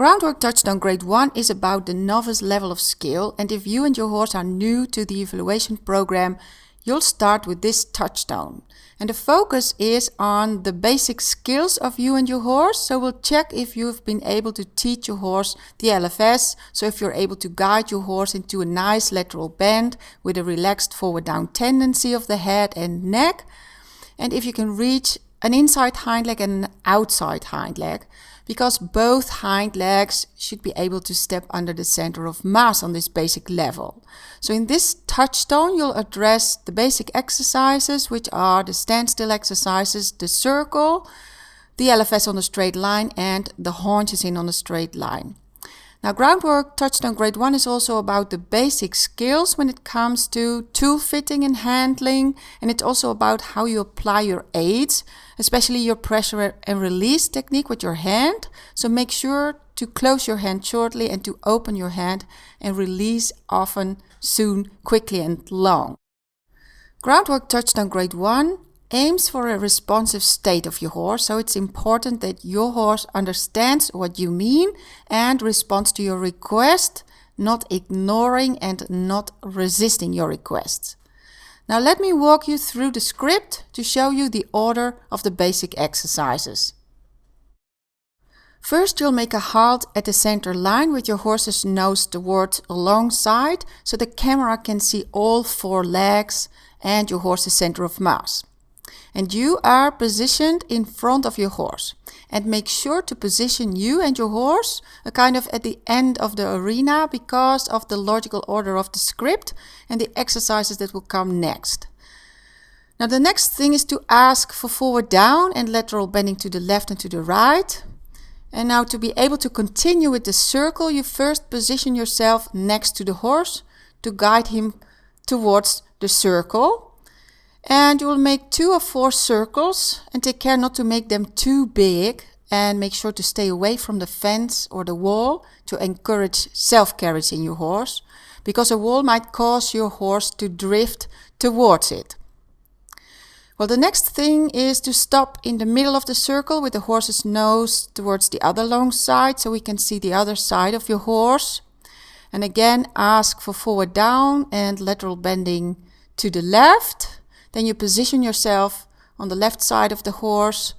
Groundwork Touchstone Grade 1 is about the novice level of skill, and if you and your horse are new to the evaluation program, you'll start with this touchstone. And the focus is on the basic skills of you and your horse, so we'll check if you've been able to teach your horse the LFS, so if you're able to guide your horse into a nice lateral bend with a relaxed forward down tendency of the head and neck, and if you can reach an inside hind leg and an outside hind leg, because both hind legs should be able to step under the center of mass on this basic level. So in this touchstone, you'll address the basic exercises, which are the standstill exercises, the circle, the LFS on a straight line, and the haunches in on a straight line. Now, Groundwork Touchstone Grade 1 is also about the basic skills when it comes to tool fitting and handling, and it's also about how you apply your aids, especially your pressure and release technique with your hand. So make sure to close your hand shortly and to open your hand and release often, soon, quickly and long. Groundwork Touchstone Grade 1 aims for a responsive state of your horse, so it's important that your horse understands what you mean and responds to your request, not ignoring and not resisting your requests. Now let me walk you through the script to show you the order of the basic exercises. First, you'll make a halt at the center line with your horse's nose towards alongside, so the camera can see all four legs and your horse's center of mass. And you are positioned in front of your horse. And make sure to position you and your horse kind of at the end of the arena because of the logical order of the script and the exercises that will come next. Now the next thing is to ask for forward down and lateral bending to the left and to the right. And now to be able to continue with the circle, you first position yourself next to the horse to guide him towards the circle. And you will make 2 or 4 circles and take care not to make them too big, and make sure to stay away from the fence or the wall to encourage self-carriage in your horse, because a wall might cause your horse to drift towards it. Well, the next thing is to stop in the middle of the circle with the horse's nose towards the other long side so we can see the other side of your horse. And again, ask for forward down and lateral bending to the left. Then you position yourself on the left side of the horse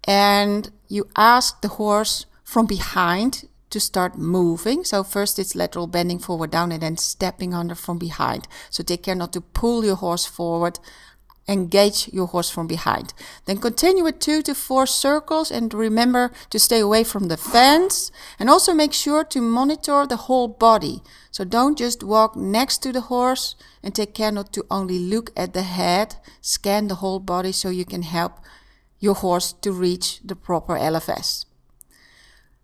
and you ask the horse from behind to start moving. So first it's lateral bending forward down and then stepping under from behind. So take care not to pull your horse forward. Engage your horse from behind. Then continue with 2 to 4 circles and remember to stay away from the fence, and also make sure to monitor the whole body. So don't just walk next to the horse, and take care not to only look at the head, scan the whole body so you can help your horse to reach the proper LFS.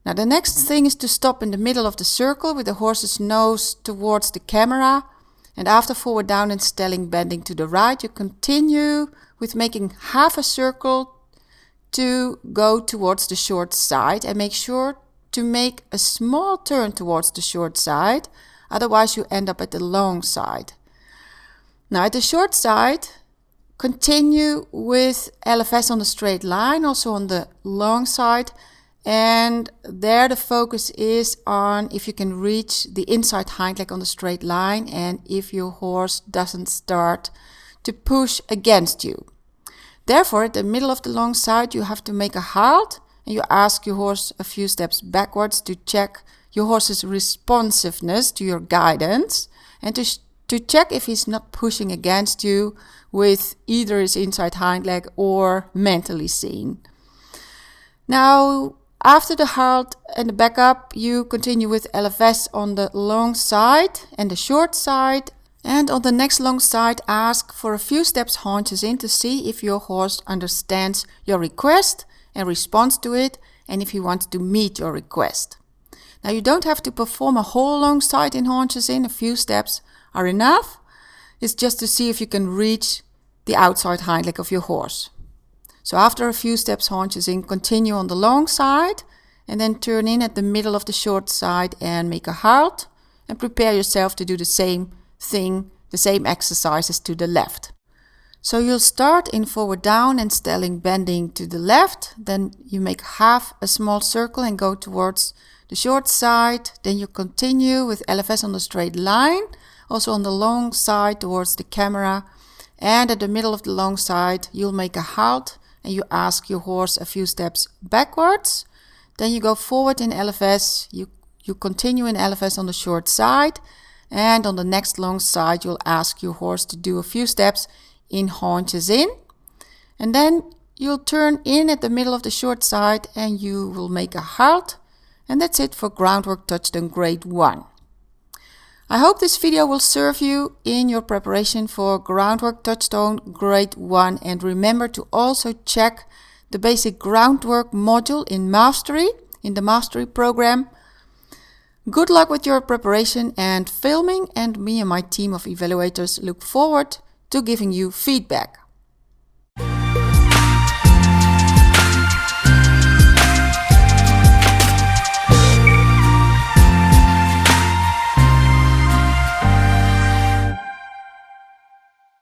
Now the next thing is to stop in the middle of the circle with the horse's nose towards the camera. And after forward down and stelling bending to the right, you continue with making half a circle to go towards the short side, and make sure to make a small turn towards the short side, otherwise you end up at the long side. Now at the short side, continue with LFS on the straight line, also on the long side. And there the focus is on if you can reach the inside hind leg on the straight line and if your horse doesn't start to push against you. Therefore, at the middle of the long side, you have to make a halt and you ask your horse a few steps backwards to check your horse's responsiveness to your guidance and to check if he's not pushing against you with either his inside hind leg or mentally seen. Now, after the halt and the backup, you continue with LFS on the long side and the short side. And on the next long side, ask for a few steps haunches in to see if your horse understands your request and responds to it, and if he wants to meet your request. Now, you don't have to perform a whole long side in haunches in. A few steps are enough. It's just to see if you can reach the outside hind leg of your horse. So after a few steps haunches in, continue on the long side and then turn in at the middle of the short side and make a halt and prepare yourself to do the same thing, the same exercises to the left. So you'll start in forward down and stelling bending to the left, then you make half a small circle and go towards the short side, then you continue with LFS on the straight line, also on the long side towards the camera, and at the middle of the long side you'll make a halt and you ask your horse a few steps backwards. Then you go forward in LFS, you continue in LFS on the short side, and on the next long side you'll ask your horse to do a few steps in haunches in, and then you'll turn in at the middle of the short side and you will make a halt, and that's it for Groundwork Touchstone Grade 1. I hope this video will serve you in your preparation for Groundwork Touchstone Grade 1, and remember to also check the basic groundwork module in the Mastery program. Good luck with your preparation and filming, and me and my team of evaluators look forward to giving you feedback.